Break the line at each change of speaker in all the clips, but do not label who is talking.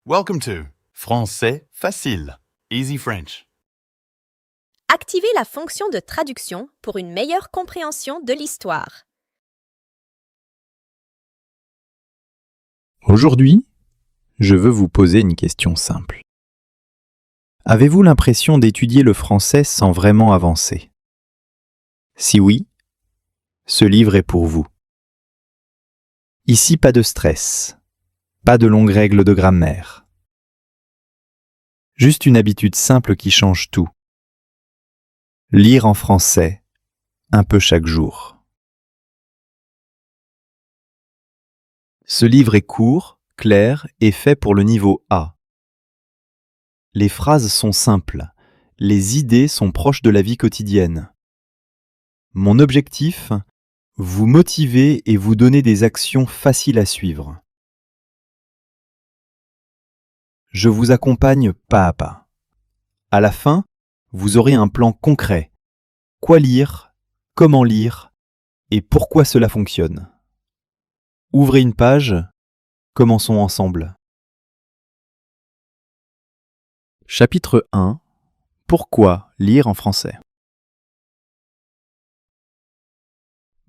Welcome to Français facile, Easy French.
Activez la fonction de traduction pour une meilleure compréhension de l'histoire.
Aujourd'hui, je veux vous poser une question simple. Avez-vous l'impression d'étudier le français sans vraiment avancer? Si oui, ce livre est pour vous. Ici, pas de stress, pas de longues règles de grammaire. Juste une habitude simple qui change tout. Lire en français, un peu chaque jour. Ce livre est court, clair et fait pour le niveau A. Les phrases sont simples, les idées sont proches de la vie quotidienne. Mon objectif, vous motiver et vous donner des actions faciles à suivre. Je vous accompagne pas à pas. À la fin, vous aurez un plan concret. Quoi lire, comment lire et pourquoi cela fonctionne. Ouvrez une page, commençons ensemble. Chapitre 1. Pourquoi lire en français?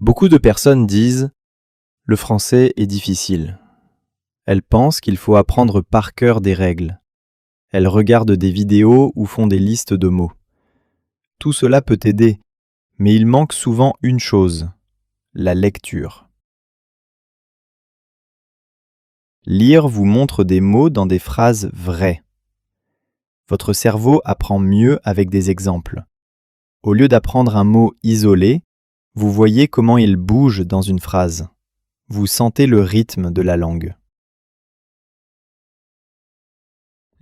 Beaucoup de personnes disent « Le français est difficile ». Elles pensent qu'il faut apprendre par cœur des règles. Elles regardent des vidéos ou font des listes de mots. Tout cela peut aider, mais il manque souvent une chose, la lecture. Lire vous montre des mots dans des phrases vraies. Votre cerveau apprend mieux avec des exemples. Au lieu d'apprendre un mot isolé, vous voyez comment il bouge dans une phrase. Vous sentez le rythme de la langue.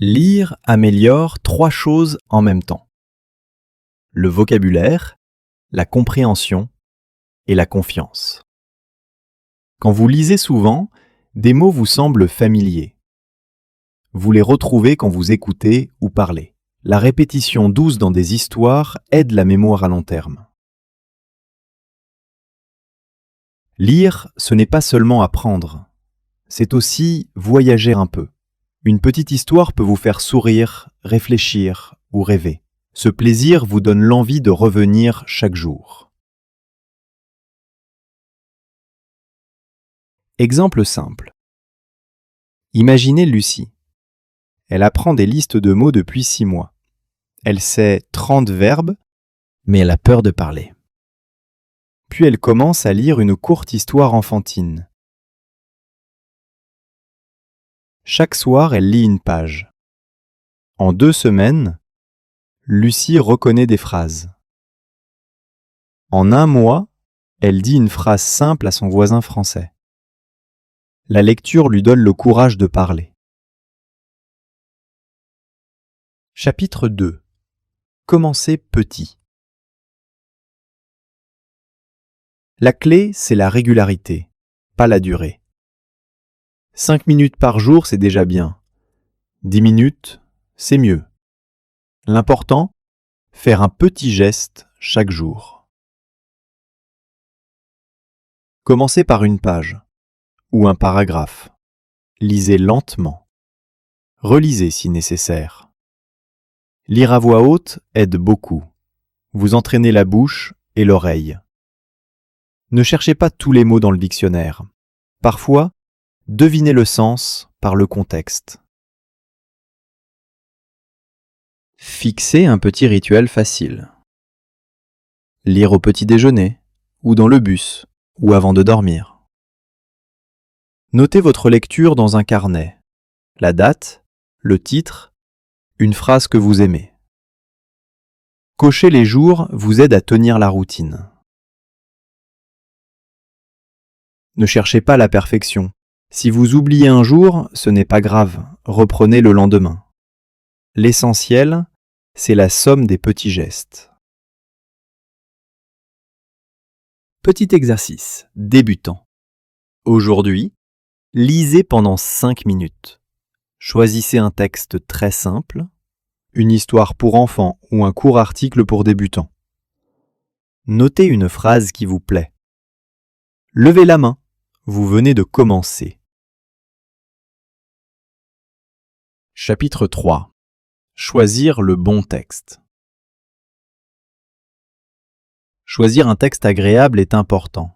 Lire améliore 3 choses en même temps. Le vocabulaire, la compréhension et la confiance. Quand vous lisez souvent, des mots vous semblent familiers. Vous les retrouvez quand vous écoutez ou parlez. La répétition douce dans des histoires aide la mémoire à long terme. Lire, ce n'est pas seulement apprendre, c'est aussi voyager un peu. Une petite histoire peut vous faire sourire, réfléchir ou rêver. Ce plaisir vous donne l'envie de revenir chaque jour. Exemple simple. Imaginez Lucie. Elle apprend des listes de mots depuis 6 mois. Elle sait 30 verbes, mais elle a peur de parler. Puis elle commence à lire une courte histoire enfantine. Chaque soir, elle lit une page. En 2 semaines, Lucie reconnaît des phrases. En 1 mois, elle dit une phrase simple à son voisin français. La lecture lui donne le courage de parler. Chapitre 2. Commencez petit. La clé, c'est la régularité, pas la durée. 5 minutes par jour, c'est déjà bien. 10 minutes, c'est mieux. L'important, faire un petit geste chaque jour. Commencez par une page ou un paragraphe. Lisez lentement. Relisez si nécessaire. Lire à voix haute aide beaucoup. Vous entraînez la bouche et l'oreille. Ne cherchez pas tous les mots dans le dictionnaire. Parfois, devinez le sens par le contexte. Fixez un petit rituel facile. Lire au petit déjeuner, ou dans le bus, ou avant de dormir. Notez votre lecture dans un carnet. La date, le titre, une phrase que vous aimez. Cocher les jours vous aide à tenir la routine. Ne cherchez pas la perfection. Si vous oubliez un jour, ce n'est pas grave, reprenez le lendemain. L'essentiel, c'est la somme des petits gestes. Petit exercice, débutant. Aujourd'hui, lisez pendant 5 minutes. Choisissez un texte très simple, une histoire pour enfants ou un court article pour débutants. Notez une phrase qui vous plaît. Levez la main, vous venez de commencer. Chapitre 3. Choisir le bon texte. Choisir un texte agréable est important.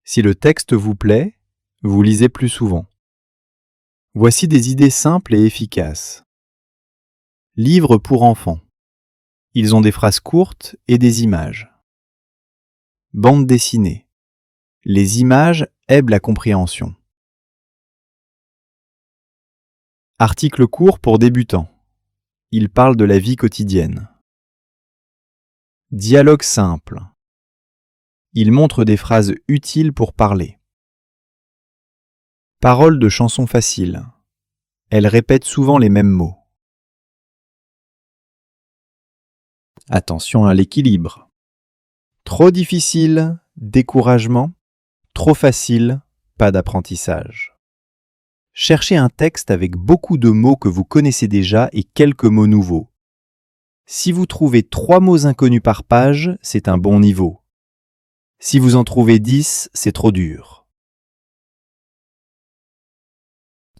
Si le texte vous plaît, vous lisez plus souvent. Voici des idées simples et efficaces. Livres pour enfants. Ils ont des phrases courtes et des images. Bande dessinée. Les images aident la compréhension. Articles courts pour débutants. Ils parlent de la vie quotidienne. Dialogue simple. Ils montrent des phrases utiles pour parler. Paroles de chansons faciles. Elles répètent souvent les mêmes mots. Attention à l'équilibre. Trop difficile, découragement. Trop facile, pas d'apprentissage. Cherchez un texte avec beaucoup de mots que vous connaissez déjà et quelques mots nouveaux. Si vous trouvez 3 mots inconnus par page, c'est un bon niveau. Si vous en trouvez 10, c'est trop dur.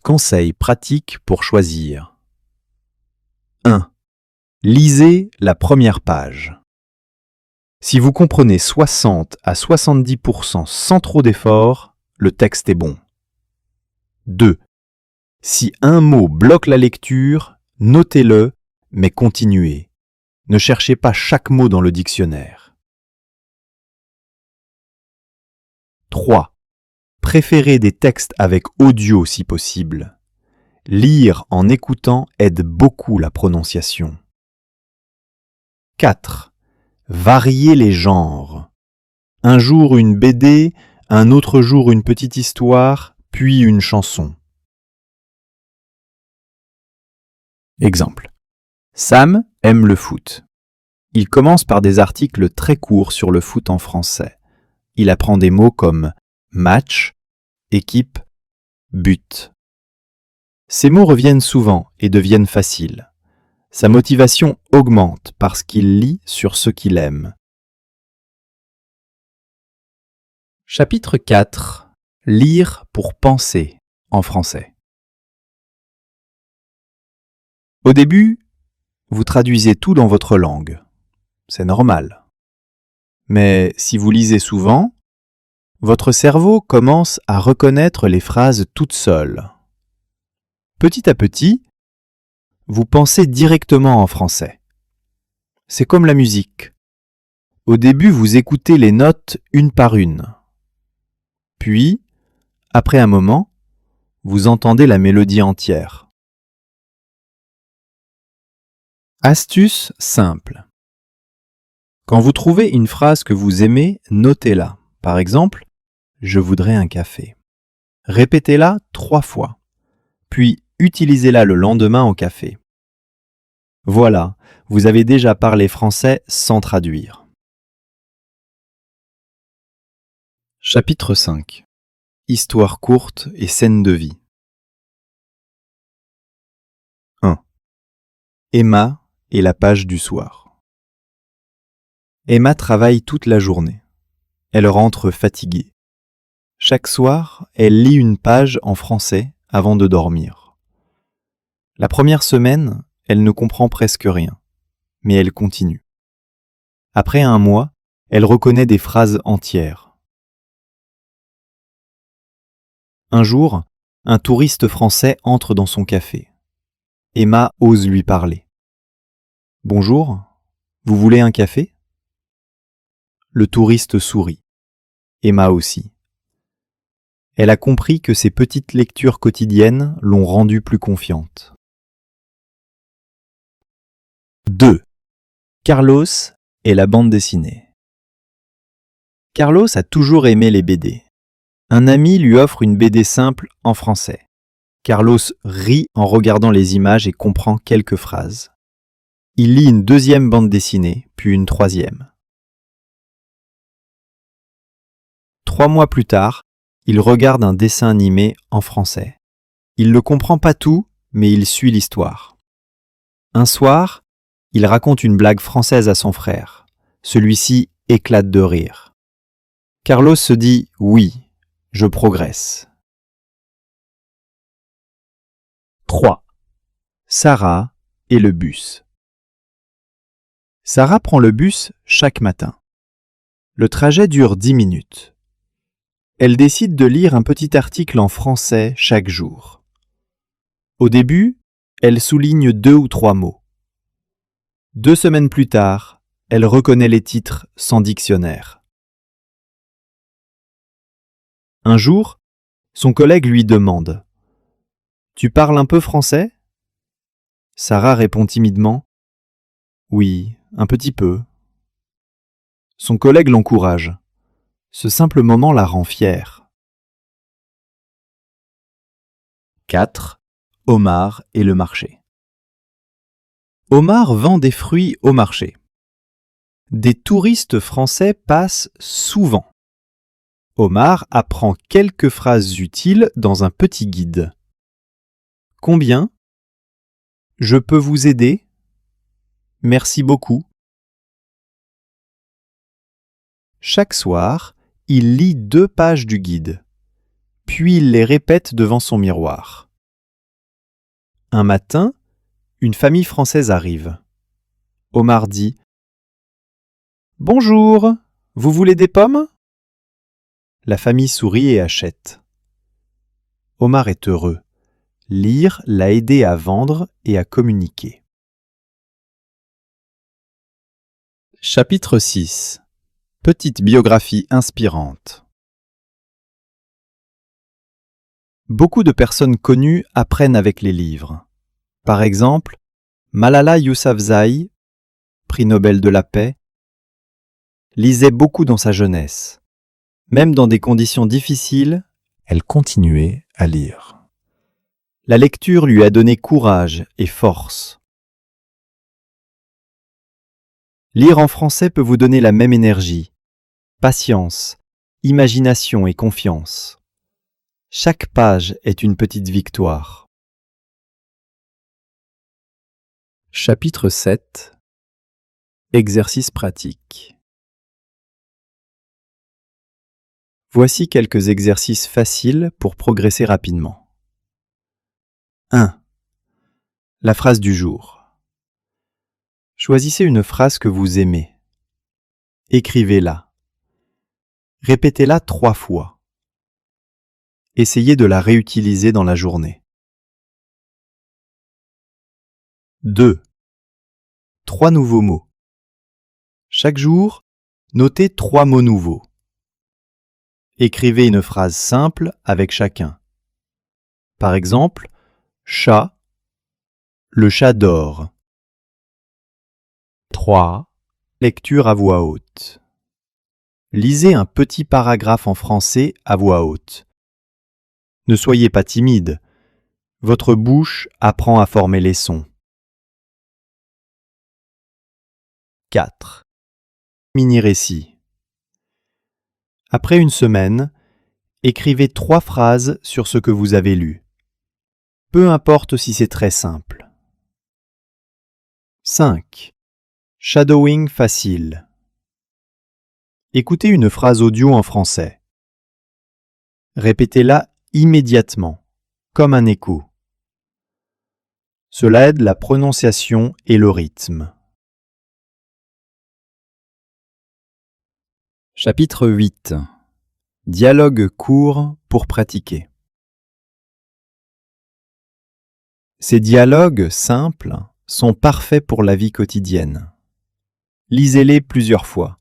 Conseils pratiques pour choisir. 1. Lisez la première page. Si vous comprenez 60 à 70% sans trop d'efforts, le texte est bon. 2. Si un mot bloque la lecture, notez-le, mais continuez. Ne cherchez pas chaque mot dans le dictionnaire. 3. Préférez des textes avec audio si possible. Lire en écoutant aide beaucoup la prononciation. 4. Variez les genres. Un jour une BD, un autre jour une petite histoire, puis une chanson. Exemple. Sam aime le foot. Il commence par des articles très courts sur le foot en français. Il apprend des mots comme match, équipe, but. Ces mots reviennent souvent et deviennent faciles. Sa motivation augmente parce qu'il lit sur ce qu'il aime. Chapitre 4. Lire pour penser en français. Au début, vous traduisez tout dans votre langue. C'est normal. Mais si vous lisez souvent, votre cerveau commence à reconnaître les phrases toutes seules. Petit à petit, vous pensez directement en français. C'est comme la musique. Au début, vous écoutez les notes une par une. Puis, après un moment, vous entendez la mélodie entière. Astuce simple. Quand vous trouvez une phrase que vous aimez, notez-la. Par exemple, « Je voudrais un café ». Répétez-la 3 fois, puis utilisez-la le lendemain au café. Voilà, vous avez déjà parlé français sans traduire. Chapitre 5. Histoire courte et scène de vie. 1. Emma et la page du soir. Emma travaille toute la journée. Elle rentre fatiguée. Chaque soir, elle lit une page en français avant de dormir. La première semaine, elle ne comprend presque rien, mais elle continue. Après un mois, elle reconnaît des phrases entières. Un jour, un touriste français entre dans son café. Emma ose lui parler. « Bonjour, vous voulez un café ?» Le touriste sourit. Emma aussi. Elle a compris que ces petites lectures quotidiennes l'ont rendue plus confiante. 2. Carlos et la bande dessinée. Carlos a toujours aimé les BD. Un ami lui offre une BD simple en français. Carlos rit en regardant les images et comprend quelques phrases. Il lit une 2e bande dessinée, puis une 3e. 3 mois plus tard, il regarde un dessin animé en français. Il ne comprend pas tout, mais il suit l'histoire. Un soir, il raconte une blague française à son frère. Celui-ci éclate de rire. Carlos se dit « Oui, je progresse ». 3. Sarah et le bus. Sarah prend le bus chaque matin. Le trajet dure 10 minutes. Elle décide de lire un petit article en français chaque jour. Au début, elle souligne 2 ou 3 mots. 2 semaines plus tard, elle reconnaît les titres sans dictionnaire. Un jour, son collègue lui demande « Tu parles un peu français ?» Sarah répond timidement « Oui, un petit peu. » Son collègue l'encourage. Ce simple moment la rend fière. 4. Omar et le marché. Omar vend des fruits au marché. Des touristes français passent souvent. Omar apprend quelques phrases utiles dans un petit guide. Combien ? Je peux vous aider ? Merci beaucoup. Chaque soir, il lit 2 pages du guide, puis il les répète devant son miroir. Un matin, une famille française arrive. Omar dit « Bonjour, vous voulez des pommes ?» La famille sourit et achète. Omar est heureux. Lire l'a aidé à vendre et à communiquer. Chapitre 6. Petite biographie inspirante. Beaucoup de personnes connues apprennent avec les livres. Par exemple, Malala Yousafzai, prix Nobel de la paix, lisait beaucoup dans sa jeunesse. Même dans des conditions difficiles, elle continuait à lire. La lecture lui a donné courage et force. Lire en français peut vous donner la même énergie, patience, imagination et confiance. Chaque page est une petite victoire. Chapitre 7. Exercice pratique. Voici quelques exercices faciles pour progresser rapidement. 1. La phrase du jour. Choisissez une phrase que vous aimez. Écrivez-la. Répétez-la 3 fois. Essayez de la réutiliser dans la journée. 2. 3 nouveaux mots. Chaque jour, notez 3 mots nouveaux. Écrivez une phrase simple avec chacun. Par exemple, chat, le chat dort. 3. Lecture à voix haute. Lisez un petit paragraphe en français à voix haute. Ne soyez pas timide. Votre bouche apprend à former les sons. 4. Mini-récit. Après une semaine, écrivez 3 phrases sur ce que vous avez lu. Peu importe si c'est très simple. 5. Shadowing facile. Écoutez une phrase audio en français. Répétez-la immédiatement, comme un écho. Cela aide la prononciation et le rythme. Chapitre 8. Dialogue court pour pratiquer. Ces dialogues simples sont parfaits pour la vie quotidienne. Lisez-les plusieurs fois.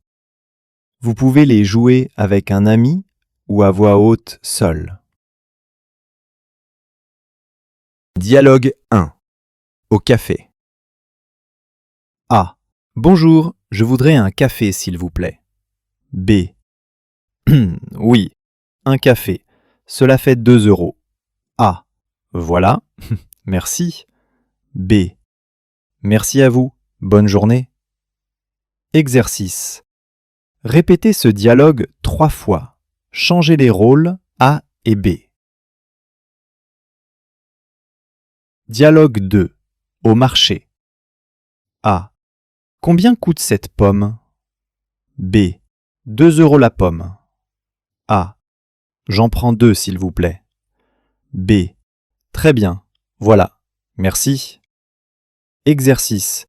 Vous pouvez les jouer avec un ami ou à voix haute seul. Dialogue 1. Au café. A. Bonjour, je voudrais un café s'il vous plaît. B. Oui, un café. Cela fait 2 €. A. Voilà, merci. B. Merci à vous, bonne journée. Exercice. Répétez ce dialogue 3 fois. Changez les rôles A et B. Dialogue 2. Au marché. A. Combien coûte cette pomme ? B. 2 € la pomme. A. J'en prends 2 s'il vous plaît. B. Très bien, voilà, merci. Exercice.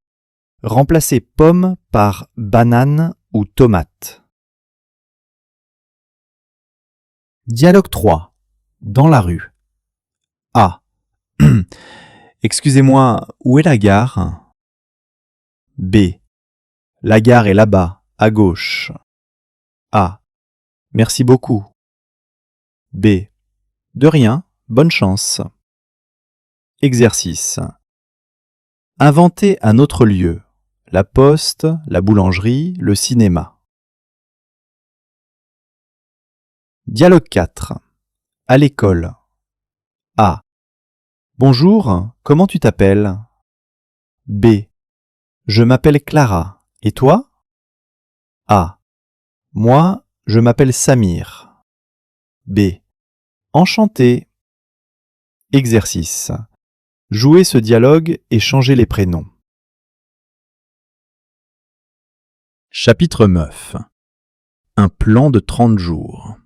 Remplacez pomme par banane ou tomate. Dialogue 3. Dans la rue. A. Excusez-moi, où est la gare? B. La gare est là-bas, à gauche. A. Merci beaucoup. B. De rien, bonne chance. Exercice. Inventez un autre lieu. La poste, la boulangerie, le cinéma. Dialogue 4. À l'école. A. Bonjour, comment tu t'appelles? B. Je m'appelle Clara. Et toi? A. Moi, je m'appelle Samir. B. Enchanté. Exercice. Jouez ce dialogue et changez les prénoms. Chapitre 9. Un plan de 30 jours.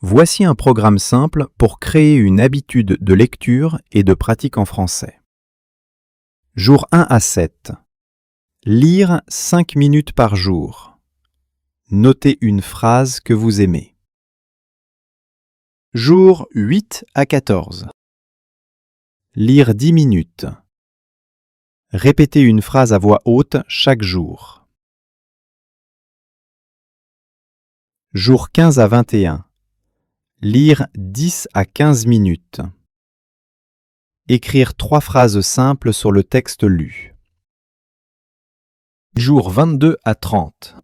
Voici un programme simple pour créer une habitude de lecture et de pratique en français. Jour 1 à 7. Lire 5 minutes par jour. Notez une phrase que vous aimez. Jour 8 à 14. Lire 10 minutes. Répétez une phrase à voix haute chaque jour. Jour 15 à 21. Lire 10 à 15 minutes. Écrire 3 phrases simples sur le texte lu. Jour 22 à 30.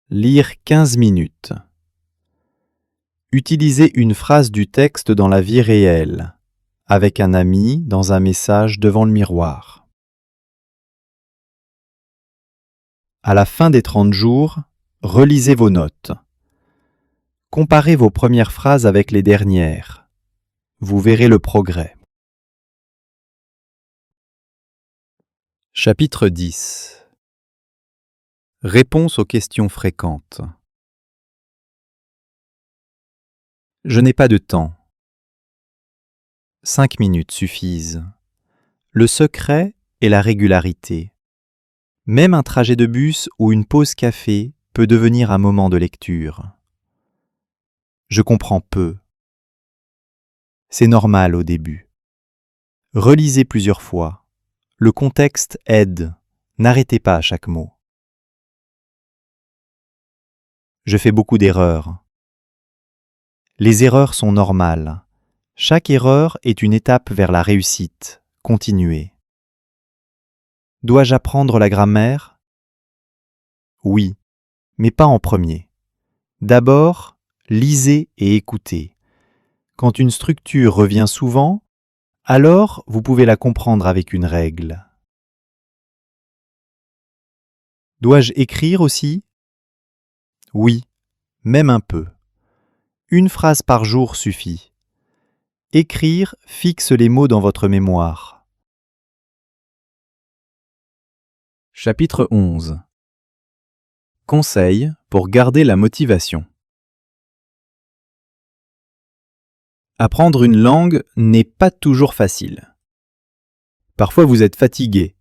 Lire 15 minutes. Utilisez une phrase du texte dans la vie réelle, avec un ami, dans un message devant le miroir. À la fin des 30 jours, relisez vos notes. Comparez vos premières phrases avec les dernières. Vous verrez le progrès. Chapitre 10. Réponse aux questions fréquentes. Je n'ai pas de temps. 5 minutes suffisent. Le secret est la régularité. Même un trajet de bus ou une pause café peut devenir un moment de lecture. Je comprends peu. C'est normal au début. Relisez plusieurs fois. Le contexte aide. N'arrêtez pas à chaque mot. Je fais beaucoup d'erreurs. Les erreurs sont normales. Chaque erreur est une étape vers la réussite. Continuez. Dois-je apprendre la grammaire? Oui, mais pas en premier. D'abord, lisez et écoutez. Quand une structure revient souvent, alors vous pouvez la comprendre avec une règle. Dois-je écrire aussi? Oui, même un peu. Une phrase par jour suffit. Écrire fixe les mots dans votre mémoire. Chapitre 11. Conseils pour garder la motivation. Apprendre une langue n'est pas toujours facile. Parfois vous êtes fatigué,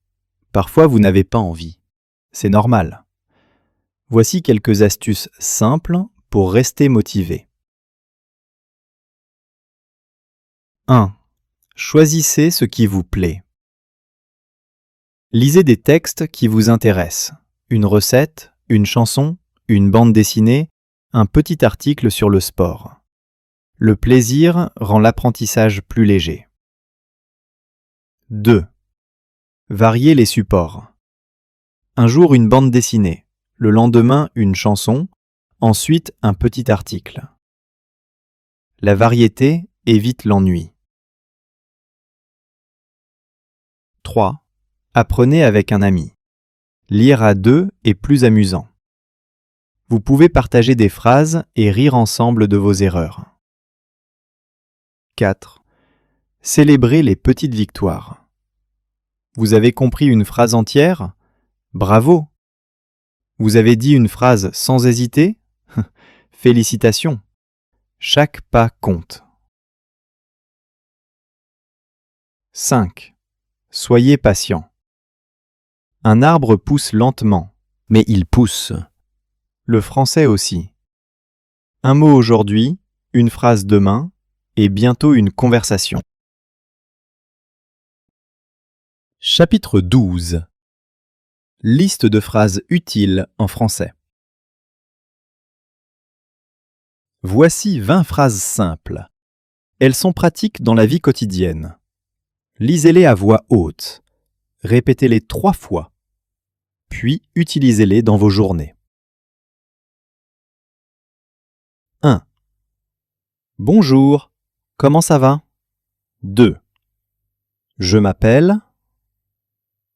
parfois vous n'avez pas envie. C'est normal. Voici quelques astuces simples pour rester motivé. 1. Choisissez ce qui vous plaît. Lisez des textes qui vous intéressent. Une recette, une chanson, une bande dessinée, un petit article sur le sport. Le plaisir rend l'apprentissage plus léger. 2. Variez les supports. Un jour une bande dessinée, le lendemain une chanson, ensuite un petit article. La variété évite l'ennui. 3. Apprenez avec un ami. Lire à deux est plus amusant. Vous pouvez partager des phrases et rire ensemble de vos erreurs. 4. Célébrez les petites victoires. Vous avez compris une phrase entière? Bravo! Vous avez dit une phrase sans hésiter? Félicitations! Chaque pas compte. 5. Soyez patient. Un arbre pousse lentement, mais il pousse. Le français aussi. Un mot aujourd'hui, une phrase demain, et bientôt une conversation. Chapitre 12. Liste de phrases utiles en français. Voici 20 phrases simples. Elles sont pratiques dans la vie quotidienne. Lisez-les à voix haute. Répétez-les 3 fois. Puis utilisez-les dans vos journées. 1. Bonjour, comment ça va? 2. Je m'appelle.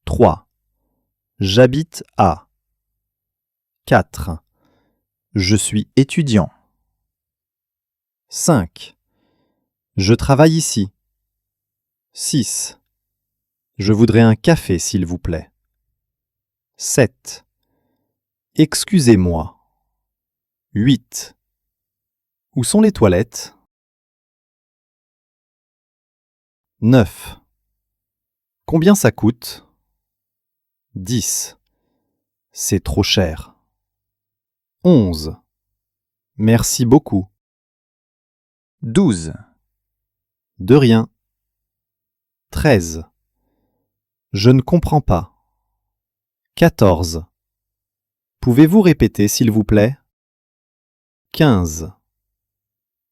3. J'habite à. 4. Je suis étudiant. 5. Je travaille ici. 6. Je voudrais un café, s'il vous plaît. 7. Excusez-moi. 8. Où sont les toilettes? 9. Combien ça coûte? 10. C'est trop cher. 11. Merci beaucoup. 12. De rien. 13. Je ne comprends pas. 14. Pouvez-vous répéter, s'il vous plaît? 15.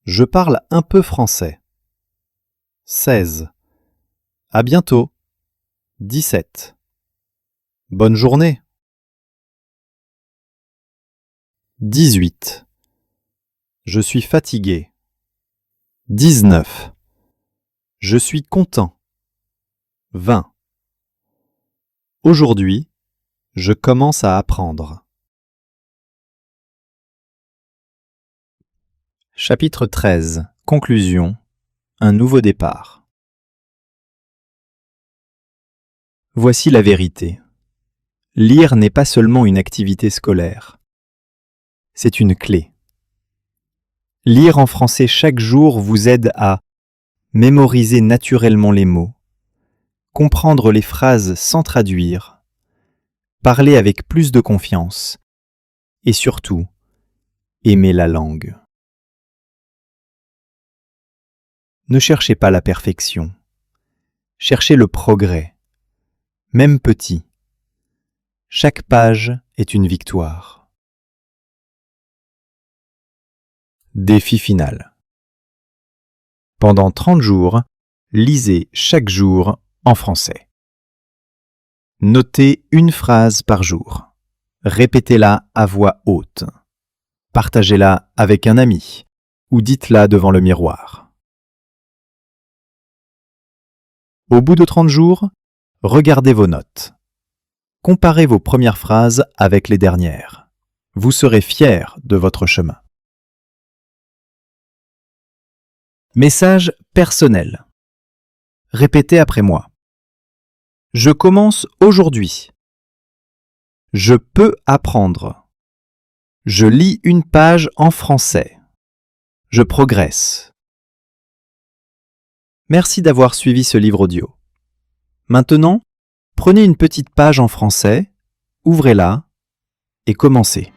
Je parle un peu français. 16. À bientôt. 17. Bonne journée. 18. Je suis fatigué. 19. Je suis content. 20. Aujourd'hui, je commence à apprendre. Chapitre 13. Conclusion. Un nouveau départ. Voici la vérité. Lire n'est pas seulement une activité scolaire. C'est une clé. Lire en français chaque jour vous aide à mémoriser naturellement les mots, comprendre les phrases sans traduire, parler avec plus de confiance et surtout, aimer la langue. Ne cherchez pas la perfection. Cherchez le progrès, même petit. Chaque page est une victoire. Défi final. Pendant 30 jours, lisez chaque jour en français. Notez une phrase par jour. Répétez-la à voix haute. Partagez-la avec un ami ou dites-la devant le miroir. Au bout de 30 jours, regardez vos notes. Comparez vos premières phrases avec les dernières. Vous serez fiers de votre chemin. Message personnel. Répétez après moi. Je commence aujourd'hui. Je peux apprendre. Je lis une page en français. Je progresse. Merci d'avoir suivi ce livre audio. Maintenant, prenez une petite page en français, ouvrez-la et commencez.